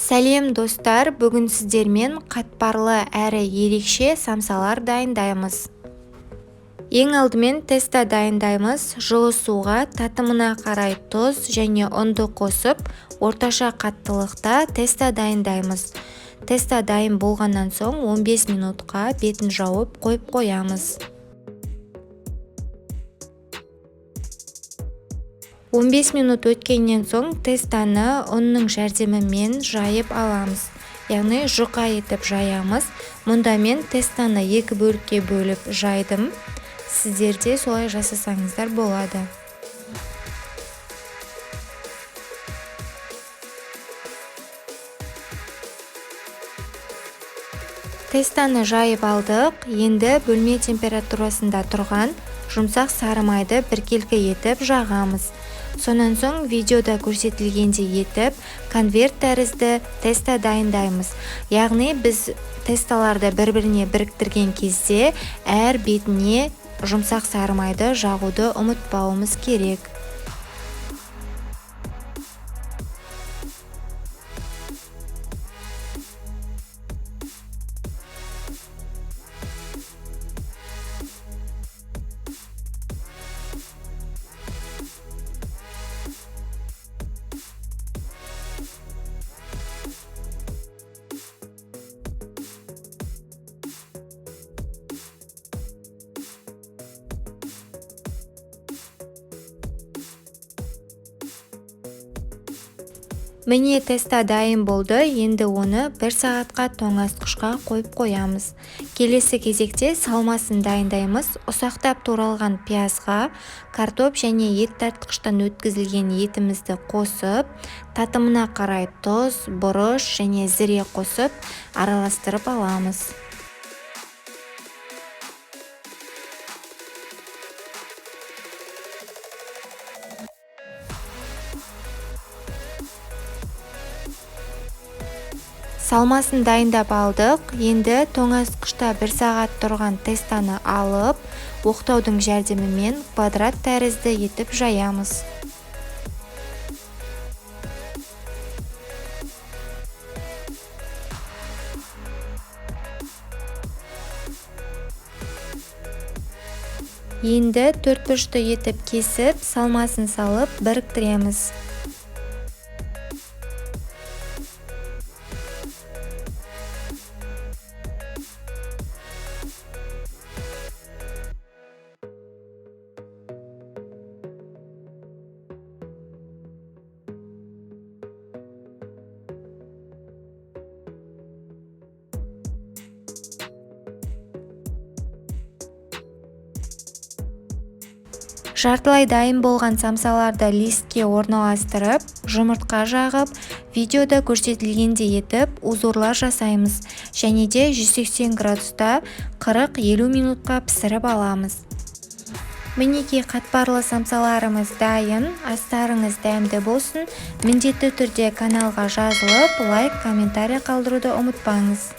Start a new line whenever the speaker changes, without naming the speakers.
Сәлем достар, бүгін сіздермен қатпарлы әрі ерекше самсалар дайындаймыз. Ең алдымен теста дайындаймыз. Жылы суға татымына қарай тұз және ұнды қосып, орташа қаттылықта теста дайындаймыз. Теста дайын болғаннан соң 15 минутқа бетін жауып қойып қоямыз. 15 минут өткеннен соң тестаны ұнның жәрдемімен жайып аламыз. Яғни жұқа етіп жаямыз. Мұнда мен тестаны екі бөлікке бөліп жайдым. Сіздер де солай жасасаңыздар болады. Тестаны жайып алдық. Енді бөлме температурасында тұрған жұмсақ сары майды біркелкі етіп жағамыз. Сонан соң видеода көрсетілгендей етіп конверт тәрізді теста дайындаймыз. Яғни біз тесталарды бір-біріне біріктірген кезде әр бетіне жұмсақ сары майды жағуды ұмытпауымыз керек. Міне теста дайын болды. Енді оны 1 сағатқа тоңазытқышқа қойып қоямыз. Келесі кезекте салмасын дайындаймыз. Ұсақтап туралған пиязға картоп және ет тартқыштан өткізілген етімізді қосып, татымына қарай тұз, бұрыш және зіре қосып, араластырып аламыз. Салмасын дайындап алдық. Енді тоңазытқышта 1 сағат тұрған тестаны алып, оқтаудың жәрдемімен квадрат тәрізді етіп жаямыз. Енді 4 бұрышты етіп кесіп, салмасын салып біріктіреміз. Жартылай дайын болған самсаларды листке орналастырып, жұмыртқа жағып, видеода көрсетілгендей етіп узорлар жасаймыз. Және де 180 градуста 40-50 минутқа пісіріп аламыз. Мінекей қатпарлы самсаларымыз дайын. Астарыңыз дәмді болсын. Міндетті түрде каналға жазылып, лайк, комментарий қалдыруды ұмытпаңыз.